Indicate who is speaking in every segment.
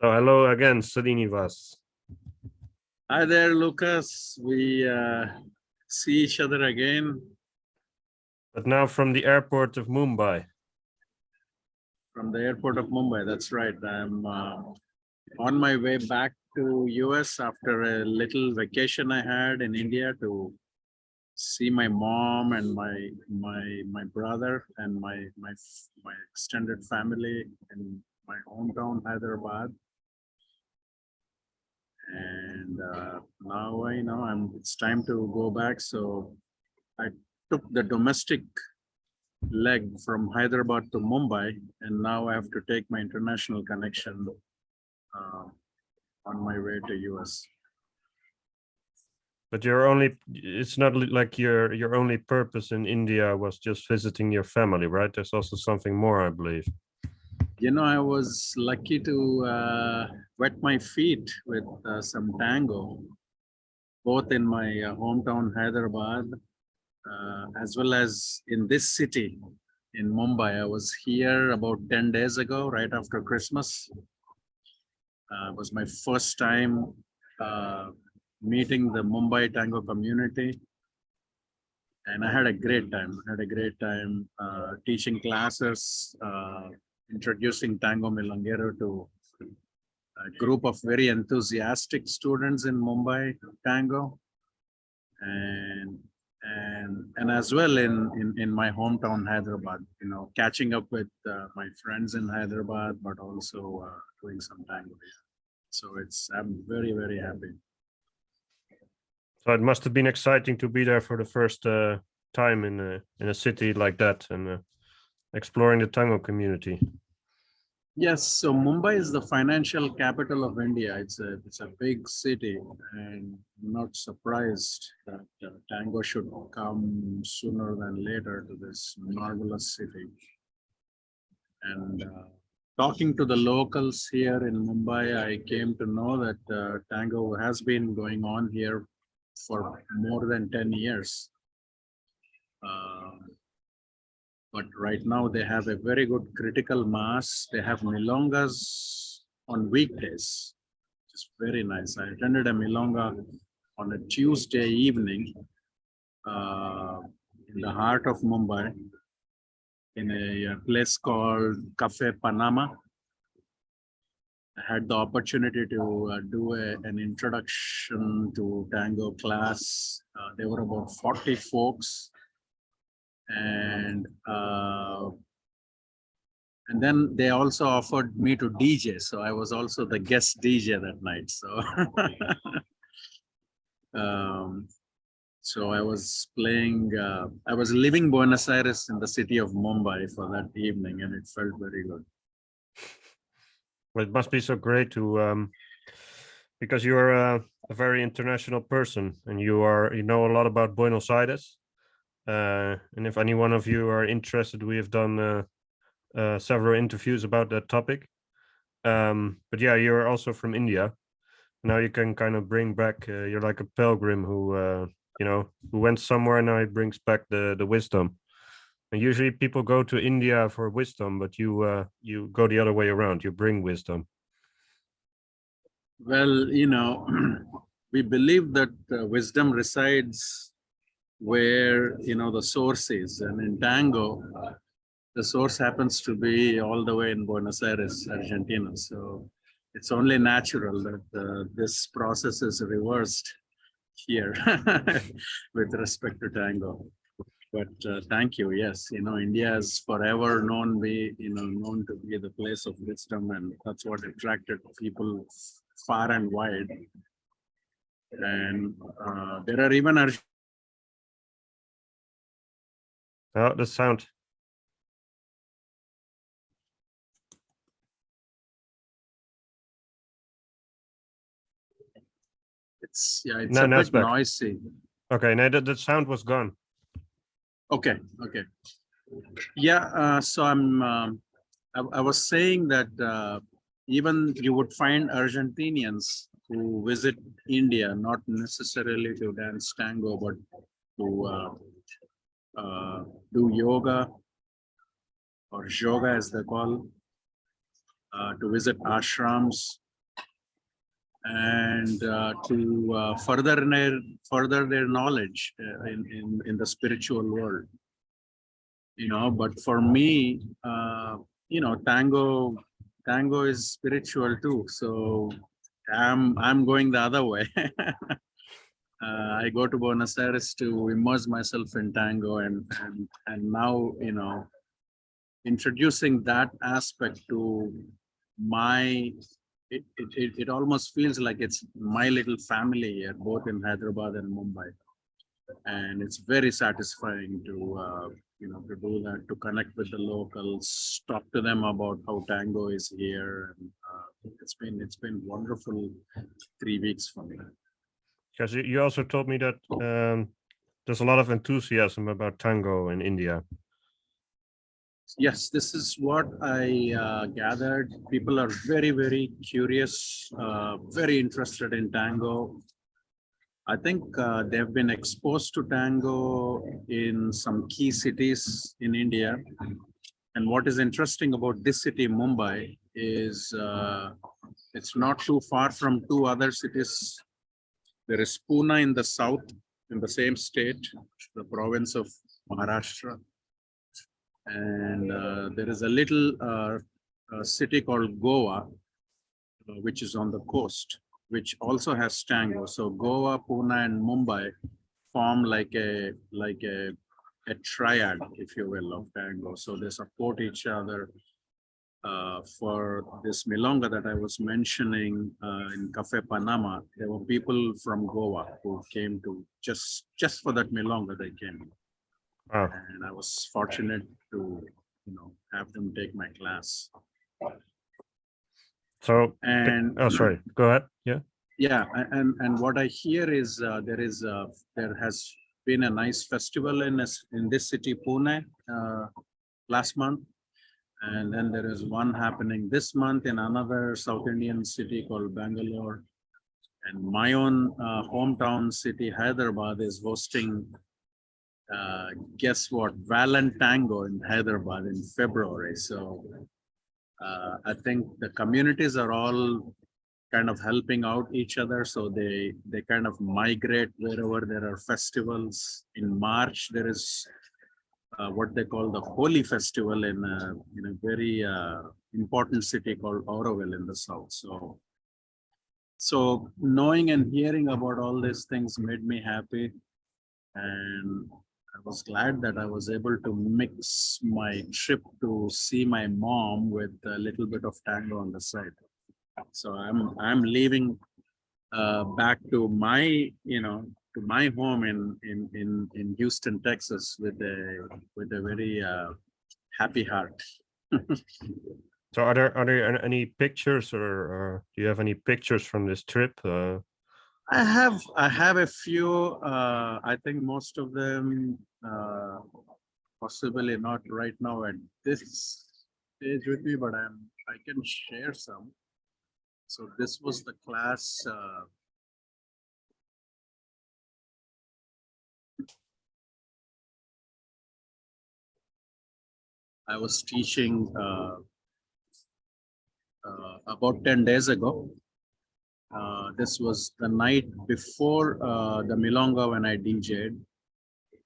Speaker 1: So hello again, Srinivas.
Speaker 2: Hi there, Lucas. We see each other again.
Speaker 1: But now from the airport of Mumbai.
Speaker 2: From the airport of Mumbai, that's right. I'm on my way back to US after a little vacation I had in India to see my mom and my brother and my extended family in my hometown, Hyderabad. And now I know it's time to go back. So I took the domestic leg from Hyderabad to Mumbai, and now I have to take my international connection uh, on my way to US.
Speaker 1: But it's not like your only purpose in India was just visiting your family, right? There's also something more, I believe.
Speaker 2: You know, I was lucky to wet my feet with some tango, both in my hometown Hyderabad, as well as in this city in Mumbai. I was here about 10 days ago, right after Christmas. It was my first time meeting the Mumbai tango community. And I had a great time. I had a great time teaching classes, introducing tango milonguero to a group of very enthusiastic students in Mumbai tango, and as well in my hometown Hyderabad. You know, catching up with my friends in Hyderabad, but also doing some tango. So I'm very happy.
Speaker 1: So it must have been exciting to be there for the first time in a city like that and exploring the tango community.
Speaker 2: Yes, so Mumbai is the financial capital of India. It's a big city, and I'm not surprised that tango should come sooner than later to this marvelous city. And talking to the locals here in Mumbai, I came to know that tango has been going on here for more than 10 years. But right now they have a very good critical mass. They have milongas on weekdays, which is very nice. I attended a milonga on a Tuesday evening in the heart of Mumbai in a place called Cafe Panama. I had the opportunity to do an introduction to tango class. There were about 40 folks. And then they also offered me to DJ, so I was also the guest DJ that night. So, so I was playing. I was leaving Buenos Aires in the city of Mumbai for that evening, and it felt very good.
Speaker 1: Well, it must be so great to because you're a very international person and you know a lot about Buenos Aires. And if any one of you are interested, we have done several interviews about that topic. But yeah, you're also from India. Now you can kind of bring back. You're like a pilgrim who who went somewhere. Now he brings back the wisdom. And usually people go to India for wisdom, but you go the other way around. You bring wisdom.
Speaker 2: Well, you know, we believe that wisdom resides where the source is, and in tango the source happens to be all the way in Buenos Aires, Argentina. So it's only natural that this process is reversed here with respect to tango. But thank you. Yes, India is forever known to be the place of wisdom, and that's what attracted people far and wide. And there are even
Speaker 1: Oh, the sound.
Speaker 2: It's a bit noisy.
Speaker 1: Okay, now the sound was gone.
Speaker 2: Okay. Yeah, so I was saying that even you would find Argentinians who visit India, not necessarily to dance tango, but to do yoga or yoga as they call, to visit ashrams, and to further their knowledge in the spiritual world. But for me, tango is spiritual too. So I'm going the other way. I go to Buenos Aires to immerse myself in tango, and now introducing that aspect to my it almost feels like it's my little family here, both in Hyderabad and Mumbai, and it's very satisfying to do that, to connect with the locals, talk to them about how tango is here, and it's been wonderful 3 weeks for me.
Speaker 1: Because you also told me that there's a lot of enthusiasm about tango in India.
Speaker 2: Yes, this is what I gathered. People are very, very curious, very interested in tango. I think they've been exposed to tango in some key cities in India. And what is interesting about this city, Mumbai, is it's not too far from two other cities. There is Pune in the south, in the same state, the province of Maharashtra. And there is a little city called Goa, which is on the coast, which also has tango. So Goa, Pune, and Mumbai form like a triad, if you will, of tango. So they support each other. For this milonga that I was mentioning in Cafe Panama, there were people from Goa who came to just for that milonga. They came, and I was fortunate to have them take my class.
Speaker 1: So
Speaker 2: and
Speaker 1: sorry, go ahead.
Speaker 2: Yeah, and what I hear is there has been a nice festival in this city, Pune, last month. And then there is one happening this month in another South Indian city called Bangalore. And my own hometown city, Hyderabad, is hosting, guess what, Valentango in Hyderabad in February. So I think the communities are all kind of helping out each other. So they kind of migrate wherever there are festivals. In March, there is what they call the Holi festival in a very important city called Auroville in the south. So knowing and hearing about all these things made me happy, and I was glad that I was able to mix my trip to see my mom with a little bit of tango on the side. So I'm leaving back to my my home in Houston, Texas, with a very happy heart.
Speaker 1: So are there any pictures, or do you have any pictures from this trip?
Speaker 2: I have a few. I think most of them possibly not right now at this stage with me, but I can share some. So this was the class. I was teaching about 10 days ago. This was the night before the milonga when I DJ'd.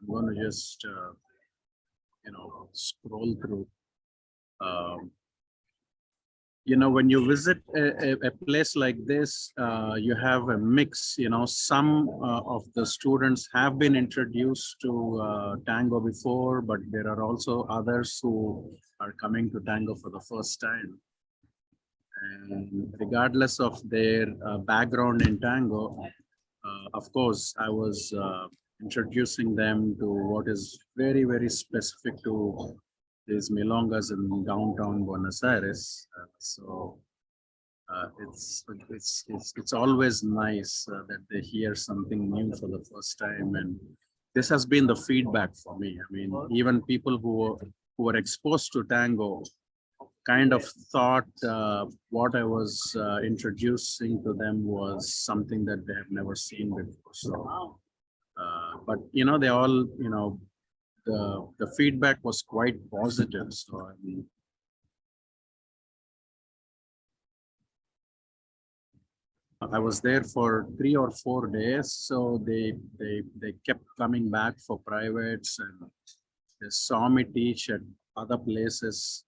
Speaker 2: I'm going to just scroll through. When you visit a place like this, you have a mix. Some of the students have been introduced to tango before, but there are also others who are coming to tango for the first time. And regardless of their background in tango, of course, I was introducing them to what is very, very specific to these milongas in downtown Buenos Aires. So it's always nice that they hear something new for the first time, and this has been the feedback for me. I mean, even people who were exposed to tango kind of thought what I was introducing to them was something that they have never seen before. So, but they all, the feedback was quite positive. So I mean, I was there for 3 or 4 days, so they kept coming back for privates, and they saw me teach at other places.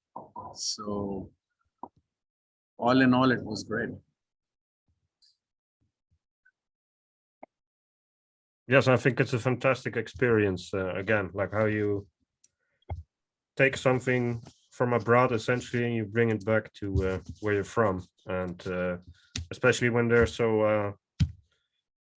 Speaker 2: So all in all, it was great.
Speaker 1: Yes, I think it's a fantastic experience. Again, like how you take something from abroad essentially and you bring it back to where you're from, and especially when they're so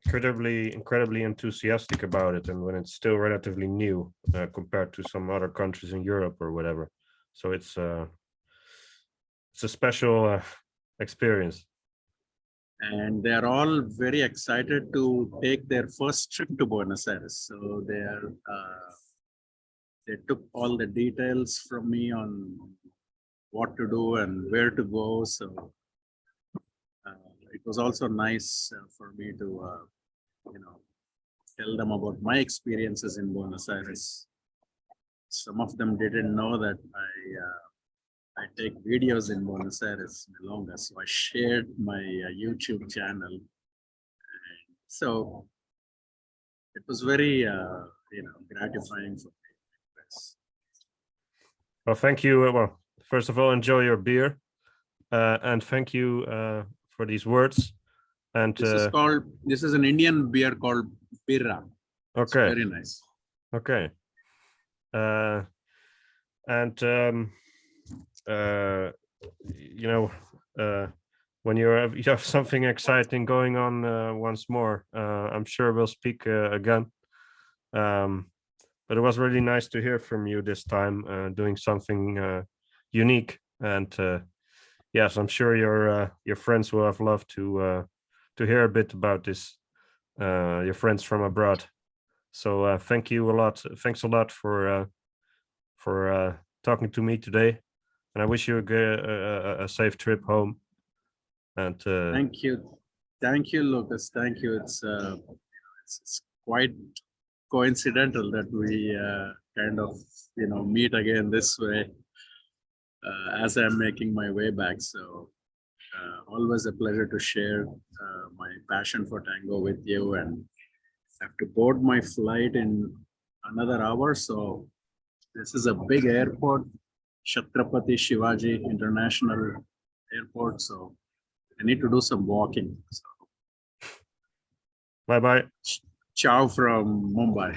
Speaker 1: incredibly enthusiastic about it, and when it's still relatively new compared to some other countries in Europe or whatever. So it's a special experience.
Speaker 2: And they are all very excited to take their first trip to Buenos Aires. So they took all the details from me on what to do and where to go. So it was also nice for me to, tell them about my experiences in Buenos Aires. Some of them didn't know that I take videos in Buenos Aires, Milonga. So I shared my YouTube channel. So it was very, gratifying for me.
Speaker 1: Well, thank you. Well, first of all, enjoy your beer, and thank you for these words. And
Speaker 2: this is an Indian beer called Birra. It's
Speaker 1: okay,
Speaker 2: very nice.
Speaker 1: okay. And when you have something exciting going on once more, I'm sure we'll speak again. But it was really nice to hear from you this time, doing something unique. And yes, I'm sure your friends will have loved to hear a bit about this. Your friends from abroad. So thank you a lot. Thanks a lot for talking to me today, and I wish you a safe trip home. And
Speaker 2: thank you, Lucas. Thank you. It's quite coincidental that we kind of meet again this way as I'm making my way back. So always a pleasure to share my passion for tango with you, and I have to board my flight in another hour. So this is a big airport, Chhatrapati Shivaji International Airport. So I need to do some walking. So
Speaker 1: bye bye.
Speaker 2: Ciao from Mumbai.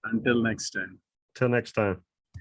Speaker 2: Until next time.
Speaker 1: Till next time.